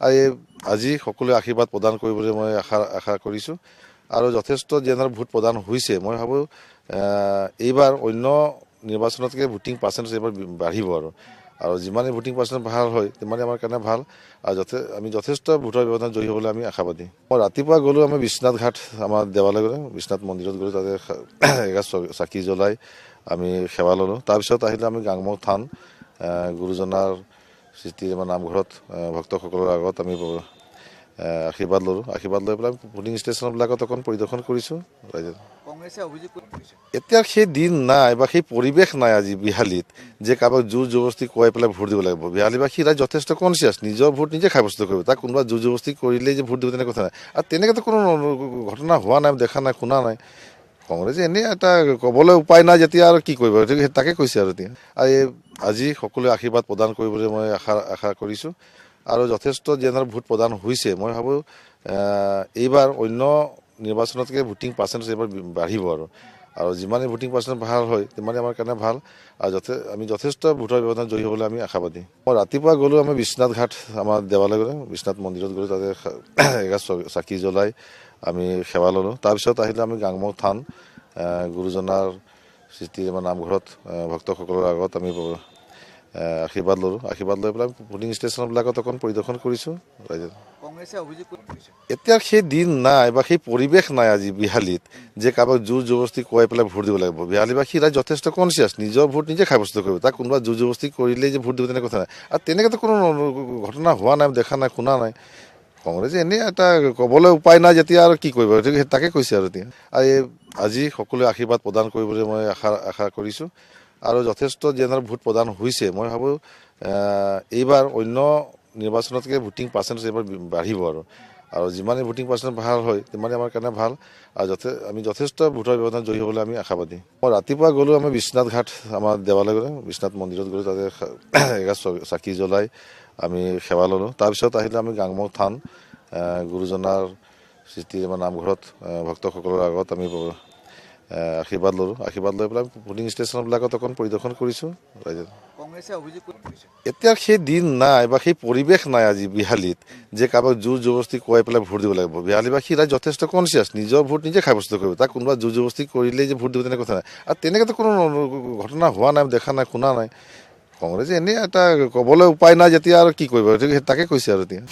আজি সকলোৱে আশীৰ্বাদ প্ৰদান কৰিবলৈ মই আশা কৰিছোঁ আৰু যথেষ্ট যেনে ভোট প্ৰদান হৈছে মই ভাবোঁ এইবাৰ অন্য নিৰ্বাচনতকৈ ভোটিং পাৰ্চেণ্টেজ এইবাৰ বাঢ়িব আৰু যিমানেই ভোটিং পাৰ্চেণ্ট ভাল হয় সিমানেই আমাৰ কাৰণে ভাল আৰু আমি যথেষ্ট ভোটৰ ব্যৱধান জয়ী হ'বলৈ আমি আশাবাদী। মই ৰাতিপুৱা গ'লোঁ আমি বিশ্বনাথ ঘাট আমাৰ দেৱালয় গ'লোঁ, বিশ্বনাথ মন্দিৰত গ'লোঁ, তাতে চাকি জ্বলাই আমি সেৱা ল'লোঁ। তাৰপিছত আহিলে আমি গাংমুখ থান গুৰুজনাৰ সৃষ্টি আমাৰ নামঘৰত ভক্তসকলৰ আগত আমি আশীৰ্বাদ ল'লোঁ। আশীৰ্বাদ লৈ পেলাই ভোটিং ষ্টেচনবিলাকত অকণ পৰিদৰ্শন কৰিছোঁ। কংগ্ৰেছে অভিযোগ কৰিছে এতিয়া সেই দিন নাই বা সেই পৰিৱেশ নাই আজি বিহালীত যে কাৰোবাক জোৰ জবৰদস্তি খুৱাই পেলাই ভোট দিব লাগিব। বিহালীবাসী ৰাইজ যথেষ্ট কনচিয়াছ, নিজৰ ভোট নিজে সাব্যস্ত কৰিব। তাক কোনোবা জোৰ জবৰদস্তি কৰিলেই যে ভোট দিব তেনেকুৱা কথা নাই আৰু তেনেকৈতো কোনো ঘটনা হোৱা নাই, দেখা নাই, শুনা নাই। কংগ্ৰেছে এনেই এটা ক'বলৈ উপায় নাই যেতিয়া আৰু কি কৰিব, তাকে কৈছে আৰু এতিয়া আজি সকলোৱে আশীৰ্বাদ প্ৰদান কৰিবলৈ মই আশা কৰিছোঁ আৰু যথেষ্ট যেনে ভোট প্ৰদান হৈছে মই ভাবোঁ এইবাৰ অন্য নিৰ্বাচনতকৈ ভোটিং পাৰ্চেণ্টেজ এইবাৰ বাঢ়িব আৰু যিমানেই ভোটিং পাৰ্চেণ্ট ভাল হয় সিমানেই আমাৰ কাৰণে ভাল আৰু আমি যথেষ্ট ভোটৰ ব্যৱধান জয়ী হ'বলৈ আমি আশাবাদী। মই ৰাতিপুৱা গ'লোঁ আমি বিশ্বনাথ ঘাট আমাৰ দেৱালয় গ'লোঁ, বিশ্বনাথ মন্দিৰত গ'লোঁ, তাতে চাকি জ্বলাই আমি সেৱা ল'লোঁ। তাৰপিছত আহিলে আমি গাংমুখ থান গুৰুজনাৰ সৃষ্টি আমাৰ নামঘৰত ভক্তসকলৰ আগত আমি আশীৰ্বাদ ল'লোঁ। আশীৰ্বাদ লৈ পেলাই ভোটিং ষ্টেচনবিলাকত অকণ পৰিদৰ্শন কৰিছোঁ। কংগ্ৰেছে অভিযোগ কৰিছে এতিয়া সেই দিন নাই বা সেই পৰিৱেশ নাই আজি বিহালীত যে কাৰোবাক জোৰ জবৰদস্তি খুৱাই পেলাই ভোট দিব লাগিব। বিহালীবাসী ৰাইজ যথেষ্ট কনচিয়াছ, নিজৰ ভোট নিজে সাব্যস্ত কৰিব। তাক কোনোবা জোৰ জবৰদস্তি কৰিলেই যে ভোট দিব তেনেকুৱা কথা নাই আৰু তেনেকৈতো কোনো ঘটনা হোৱা নাই, দেখা নাই, শুনা নাই। কংগ্ৰেছে এনেই এটা ক'বলৈ উপায় নাই যেতিয়া আৰু কি কৰিব, তাকে কৈছে আৰু এতিয়া আজি সকলোৱে আশীৰ্বাদ প্ৰদান কৰিবলৈ মই আশা কৰিছোঁ আৰু যথেষ্ট যেনে ভোট প্ৰদান হৈছে মই ভাবোঁ এইবাৰ অন্য নিৰ্বাচনতকৈ ভোটিং পাৰ্চেণ্টেজ এইবাৰ বাঢ়িব আৰু যিমানেই ভোটিং পাৰ্চেণ্ট ভাল হয় সিমানেই আমাৰ কাৰণে ভাল আৰু আমি যথেষ্ট ভোটৰ ব্যৱধান জয়ী হ'বলৈ আমি আশাবাদী। মই ৰাতিপুৱা গ'লোঁ আমি বিশ্বনাথ ঘাট আমাৰ দেৱালয় গ'লোঁ, বিশ্বনাথ মন্দিৰত গ'লোঁ, তাতে চাকি জ্বলাই আমি সেৱা ল'লোঁ। তাৰপিছত আহিলে আমি গাংমুখ থান গুৰুজনাৰ সৃষ্টি আমাৰ নামঘৰত ভক্তসকলৰ আগত আমি আশীৰ্বাদ ল'লোঁ। আশীৰ্বাদ লৈ পেলাই ভোটিং ষ্টেচনবিলাকত অকণ পৰিদৰ্শন কৰিছোঁ। কংগ্ৰেছে অভিযোগ কৰিছে এতিয়া সেই দিন নাই বা সেই পৰিৱেশ নাই আজি বিহালীত যে কাৰোবাক জোৰ জবৰদস্তি খুৱাই পেলাই ভোট দিব লাগিব। বিহালীবাসী ৰাইজ যথেষ্ট কনচিয়াছ, নিজৰ ভোট নিজে সাব্যস্ত কৰিব। তাক কোনোবা জোৰ জবৰদস্তি কৰিলেই যে ভোট দিব তেনেকুৱা কথা নাই আৰু তেনেকৈতো কোনো ঘটনা হোৱা নাই, দেখা নাই, শুনা নাই। কংগ্ৰেছে এনেই এটা ক'বলৈ উপায় নাই যেতিয়া আৰু কি কৰিব, তাকে কৈছে আৰু এতিয়া।